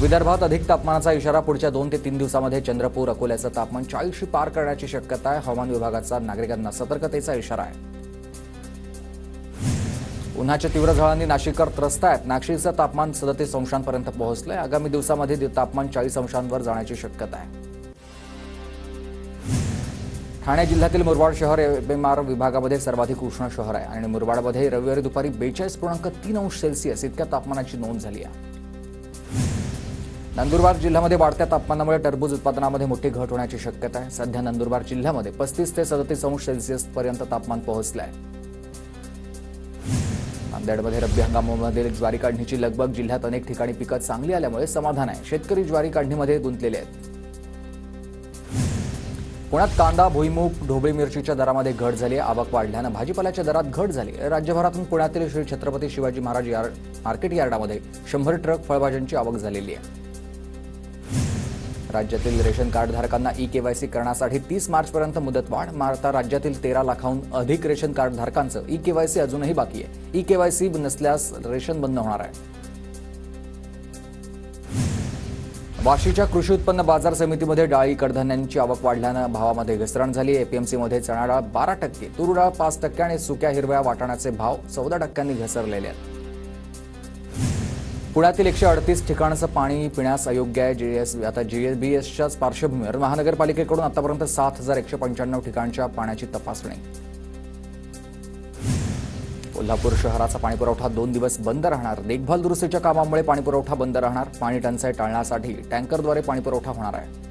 विदर्भात अधिक तापमानाचा इशारा पुढच्या 2 ते 3 दिवसांमध्ये चंद्रपूर अकोल्याचं तापमान 40 पार करण्याची शक्यता आहे। हवामान विभागाचा नागरिकांना सतर्कतेचा इशारा आहे। उन्हाच्या तीव्र झळांनी नाशिककर त्रस्त आहेत। नाशिकचं तापमान 37 अंशांपर्यंत पोहोचलंय। आगामी दिवसांमध्ये तापमान 40 अंशांवर जाण्याची शक्यता आहे। ठाणे जिल्ह्यातील मुरबाड शहर एमआर विभागामध्ये सर्वाधिक उष्ण शहर आहे आणि मुरबाडमध्ये रविवारी दुपारी 42.3 अंश सेल्सिअस इतक्या तापमानाची नोंद झाली आहे। नंदुरबार जिल्ह्यामध्ये वाढत्या तापमानामुळे टरबूज उत्पादनामध्ये मोठी घट होण्याची शक्यता आहे। सध्या नंदुरबार जिल्ह्यामध्ये 35 ते 37 अंश सेल्सिअस पर्यंत तापमान पोहोचले आहे। नांदेडमध्ये रब्बी हंगामामधील ज्वारी काढणीची लगबग, जिल्ह्यात अनेक ठिकाणी पिकं चांगली आल्यामुळे समाधान आहे। शेतकरी ज्वारी काढणीमध्ये गुंतलेले आहेत। पुण्यात कांदा, भुईमूग, ढोबळी मिरचीच्या दरामध्ये घट झाली आहे। आवक वाढल्यानं भाजीपाल्याच्या दरात घट झाली। राज्यभरातून पुण्यातील श्री छत्रपती शिवाजी महाराज मार्केट यार्डामध्ये 100 ट्रक फळभाज्यांची आवक झालेली आहे। राज्यातील रेशन कार्ड धारकांना ई-केवायसी करण्यासाठी 30 मार्चपर्यंत मुदतवाढ। आता राज्यातील 13 लाखाहून अधिक रेशन कार्ड धारकांचं ई-केवायसी अजूनही बाकी आहे। ई-केवायसी नसल्यास रेशन बंद होणार आहे। वाशीच्या कृषी उत्पन्न बाजार समितीमध्ये डाळी, कडधान्यांची आवक वाढल्यानं भावामध्ये घसरण झाली। एपीएमसीमध्ये चणा डाळ 12%, तूर डाळ 5% आणि सुक्या हिरव्या वाटाण्याचे भाव 14% घसरलेले आहेत। पुण्यातील 138 ठिकाणचं पाणी पिण्यास अयोग्य आहे। आता जीएसबीएसच्याच पार्श्वभूमीवर महानगरपालिकेकडून आतापर्यंत 7195 ठिकाणच्या पाण्याची तपासणी। कोल्हापूर शहराचा पाणीपुरवठा 2 दिवस बंद राहणार। देखभाल दुरुस्तीच्या कामामुळे पाणीपुरवठा बंद राहणार। पाणी टंचाई टाळण्यासाठी टँकरद्वारे पाणीपुरवठा होणार आहे।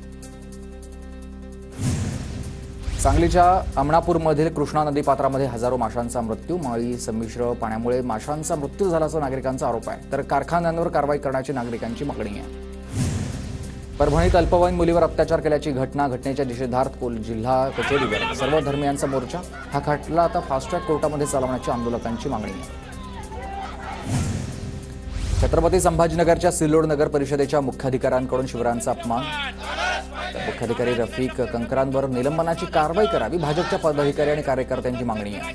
सांगलीच्या अमणापूरमधील कृष्णा नदीपात्रामध्ये हजारो माशांचा मृत्यू। माळी संमिश्र पाण्यामुळे माशांचा मृत्यू झाल्याचा नागरिकांचा आरोप आहे, तर कारखान्यांवर कारवाई करण्याची नागरिकांची मागणी आहे। परभणीत अल्पवयीन मुलीवर अत्याचार केल्याची घटनेच्या निषेधार्थ जिल्हा कचेरीवर सर्व धर्मियांचा मोर्चा। हा खटला आता फास्ट ट्रॅक कोर्टामध्ये चालवण्याची आंदोलकांची मागणी आहे। छत्रपती संभाजीनगरच्या सिल्लोड नगर परिषदेच्या मुख्याधिकाऱ्यांकडून शिबिरांचा अपमान। मुख्याधिकारी रफिक कंकरांवर निलंबनाची कारवाई करावी, भाजपच्या पदाधिकारी आणि कार्यकर्त्यांची मागणी आहे।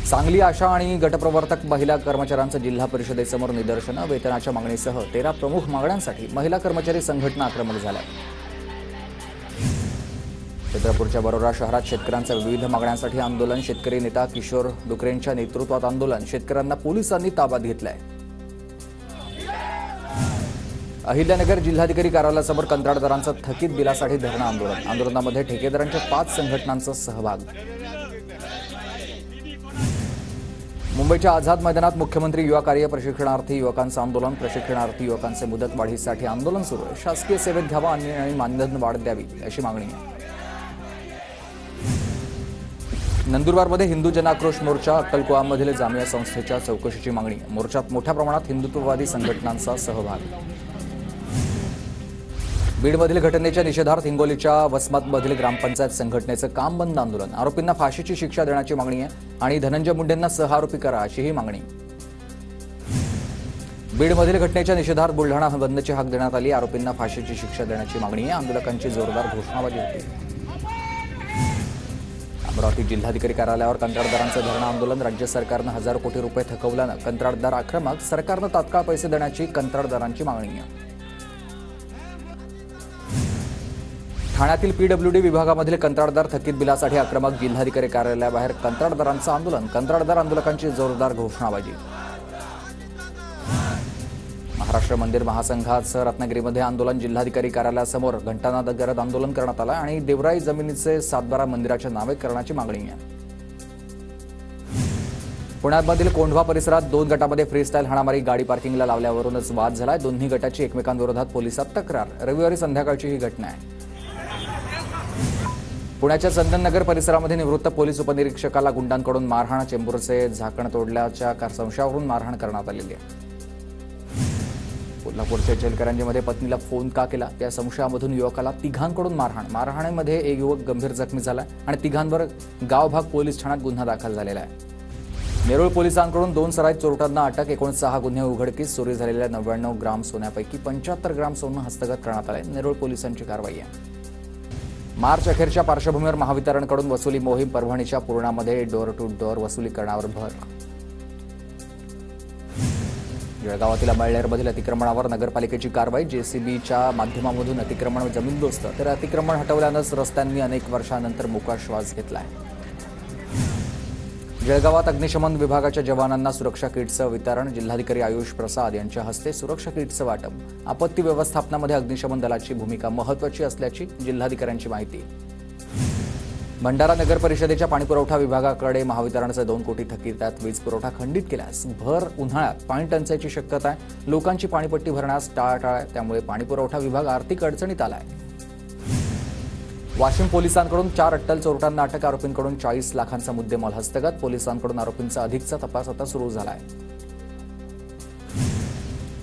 सांगली आशा आणि गटप्रवर्तक महिला कर्मचाऱ्यांचं जिल्हा परिषदेसमोर निदर्शनं। वेतनाच्या मागणीसह 13 प्रमुख मागण्यांसाठी महिला कर्मचारी संघटना आक्रमक झाल्या। चंद्रपूरच्या बरोरा शहरात शेतकऱ्यांच्या विविध मागण्यांसाठी आंदोलन। शेतकरी नेता किशोर डुकरेंच्या नेतृत्वात आंदोलन। शेतकऱ्यांना पोलिसांनी ताब्यात घेतलंय। अहिल्यानगर जिल्हाधिकारी कार्यालयासमोर कंत्राटदारांचं थकीत बिलासाठी धरणं आंदोलन। आंदोलनामध्ये ठेकेदारांच्या 5 संघटनांचा सहभाग। मुंबईच्या आझाद मैदानात मुख्यमंत्री युवा कार्य प्रशिक्षणार्थी युवकांचं आंदोलन। प्रशिक्षणार्थी युवकांचे मुदत वाढीसाठी आंदोलन सुरू आहे। शासकीय सेवेत घ्यावा आणि मानधन वाढ द्यावी अशी मागणी आहे। नंदुरबारमध्ये हिंदू जनआक्रोश मोर्चा। अक्कलकुआमधील जामिया संस्थेच्या चौकशीची मागणी। मोर्चात मोठ्या प्रमाणात हिंदुत्ववादी संघटनांचा सहभाग। बीडमधील घटनेच्या निषेधार्थ हिंगोलीच्या वसमतमधील ग्रामपंचायत संघटनेचं काम बंद आंदोलन। आरोपींना फाशीची शिक्षा देण्याची मागणी आहे आणि धनंजय मुंडेंना सहआरोपी करा अशीही मागणी। बीडमधील घटनेच्या निषेधार्थ बुलढाणा बंदची हाक देण्यात आली। आरोपींना फाशीची शिक्षा देण्याची मागणी आहे। आंदोलकांची जोरदार घोषणाबाजी होती। अमरावती जिल्हाधिकारी कार्यालयावर कंत्राटदारांचं धरणं आंदोलन। राज्य सरकारनं हजारो कोटी रुपये थकवल्यानं कंत्राटदार आक्रमक। सरकारनं तात्काळ पैसे देण्याची कंत्राटदारांची मागणी आहे। ठाण्यातील पीडब्ल्यूडी विभागामधील कंत्राटदार थकीत बिलासाठी आक्रमक। जिल्हाधिकारी कार्यालयाबाहेर कंत्राटदारांचं आंदोलन। कंत्राटदार आंदोलकांची जोरदार घोषणाबाजी। महाराष्ट्र मंदिर महासंघाचं रत्नागिरीमध्ये आंदोलन। जिल्हाधिकारी कार्यालयासमोर घंटानाद करत आंदोलन करण्यात आलं आणि देवराई जमिनीचे 7/12 मंदिराच्या नावे करण्याची मागणी आहे। पुण्यामधील कोंढवा परिसरात 2 गटामध्ये फ्रीस्टाईल हाणामारी। गाडी पार्किंगला लावल्यावरूनच वाद झालाय। दोन्ही गटाची एकमेकांविरोधात पोलिसात तक्रार। रविवारी संध्याकाळची ही घटना आहे। पुण्याच्या चंदननगर परिसरामध्ये निवृत्त पोलीस उपनिरीक्षकाला गुंडांकडून मारहाण। चेंबूरचे झाकण तोडल्याच्या संशयावरून मारहाण करण्यात आलेली आहे। कोल्हापूरच्या इचलकरंजीमध्ये पत्नीला फोन का केला या संशयामधून युवकाला तिघांकडून मारहाण। मारहाणीमध्ये एक युवक गंभीर जखमी झाला आणि तिघांवर गावभाग पोलीस ठाण्यात गुन्हा दाखल झालेला आहे। नेरूळ पोलिसांकडून 2 सराईत चोरट्यांना अटक। एकूण 6 गुन्हे उघडकीस। चोरी झालेल्या 99 ग्राम सोन्यापैकी 75 ग्राम सोनं हस्तगत करण्यात आले। नेरूळ पोलिसांची कारवाई आहे। मार्च अखेरच्या पार्श्वभूमीवर महावितरणकडून वसुली मोहीम। परभणीच्या पूर्णामध्ये डोर टू डोर वसुली करण्यावर भर। जळगावातील अंबाळनेरमधील अतिक्रमणावर नगरपालिकेची कारवाई. जेसीबीच्या माध्यमामधून अतिक्रमण जमीनदोस्त तर अतिक्रमण हटवल्यानंच रस्त्यांनी अनेक वर्षांनंतर मोकळा श्वास घेतलाय. जळगावात अग्निशमन विभागाच्या जवानांना सुरक्षा किटचं वितरण. जिल्हाधिकारी आयुष प्रसाद यांच्या हस्ते सुरक्षा किटचं वाटप. आपत्ती व्यवस्थापनामध्ये अग्निशमन दलाची भूमिका महत्त्वाची असल्याची जिल्हाधिकाऱ्यांची माहिती. भंडारा नगर परिषदेच्या पाणीपुरवठा विभागाकडे महावितरणचे 2 कोटी थकीत. त्यात वीज पुरवठा खंडित केल्यास भर उन्हाळ्यात पाणी टंचाईची शक्यता आहे. लोकांची पाणीपट्टी भरण्यास टाळाटाळ आहे. त्यामुळे पाणीपुरवठा विभाग आर्थिक अडचणीत आलाय. वाशिम पोलिसांकडून 4 अट्टल चोरट्यांना अटक. आरोपींकडून 40 लाखांचा मुद्देमाल हस्तगत. पोलिसांकडून आरोपींचा अधिकचा तपास आता सुरू झाला आहे.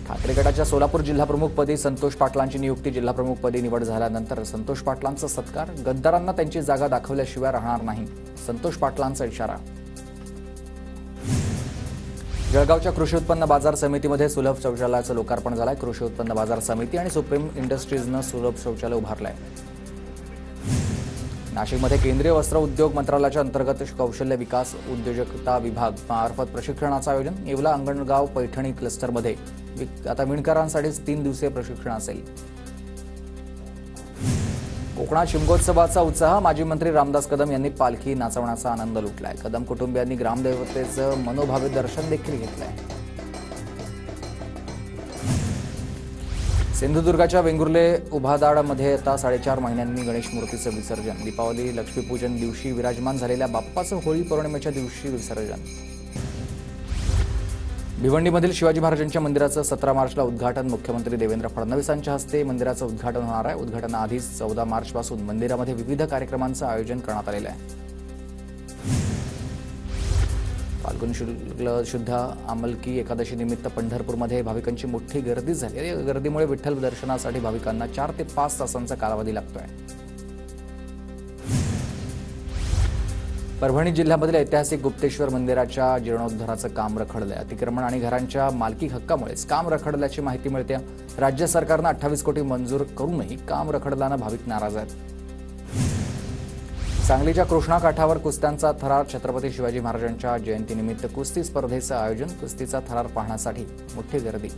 ठाकरे गटाच्या सोलापूर जिल्हाप्रमुखपदी संतोष पाटलांची नियुक्ती. जिल्हाप्रमुखपदी निवड झाल्यानंतर संतोष पाटलांचा सत्कार. गद्दारांना त्यांची जागा दाखवल्याशिवाय राहणार नाही, संतोष पाटलांचा इशारा. जळगावच्या कृषी उत्पन्न बाजार समितीमध्ये सुलभ शौचालयाचं लोकार्पण झालंय. कृषी उत्पन्न बाजार समिती आणि सुप्रीम इंडस्ट्रीजनं सुलभ शौचालय उभारलंय. नाशिकमध्ये केंद्रीय वस्त्र उद्योग मंत्रालयाच्या अंतर्गत कौशल्य विकास उद्योजकता विभाग मार्फत प्रशिक्षणाचं आयोजन. येवला अंगणगाव पैठणी क्लस्टरमध्ये आता विणकरांसाठीच 3 दिवसीय प्रशिक्षण असेल. कोकणात शिमगोत्सवाचा उत्साह. माजी मंत्री रामदास कदम यांनी पालखी नाचवण्याचा आनंद लुटलाय. कदम कुटुंबियांनी ग्रामदेवतेचं मनोभावे दर्शन देखील घेतलंय. सिंधुदुर्गाच्या वेंगुर्ले उभादाडमध्ये आता 4.5 महिन्यांनी गणेश मूर्तीचं विसर्जन. दीपावली लक्ष्मीपूजन दिवशी विराजमान झालेल्या बाप्पाचं होळी पौर्णिमेच्या दिवशी विसर्जन. भिवंडीमधील शिवाजी महाराजांच्या मंदिराचं 17 मार्चला उद्घाटन. मुख्यमंत्री देवेंद्र फडणवीसांच्या हस्ते मंदिराचं उद्घाटन होणार आहे. उद्घाटनाआधीच 14 मार्चपासून मंदिरामध्ये विविध कार्यक्रमांचं आयोजन करण्यात आलेलं आहे. फाल्गुन शुद्ध आमलकी एकादशी निमित्त पंढरपूरमध्ये भाविकांची मोठी गर्दी झाली. या गर्दीमुळे विठ्ठल दर्शनासाठी भाविकांना 4 ते 5 तासांचा कालावधी लागतोय. परभणी जिल्ह्यामधील ऐतिहासिक गुप्तेश्वर मंदिराच्या जीर्णोद्धाराचं काम रखडलंय. अतिक्रमण आणि घरांच्या मालकी हक्कामुळेच काम रखडल्याची माहिती मिळते. राज्य सरकारनं 28 कोटी मंजूर करूनही काम रखडल्यानं भाविक नाराज आहेत. सांगलीच्या कृष्णा काठावर कुस्त्यांचा थरार. छत्रपती शिवाजी महाराजांच्या जयंतीनिमित्त कुस्ती स्पर्धेचं आयोजन. कुस्तीचा थरार पाहण्यासाठी मोठी गर्दी.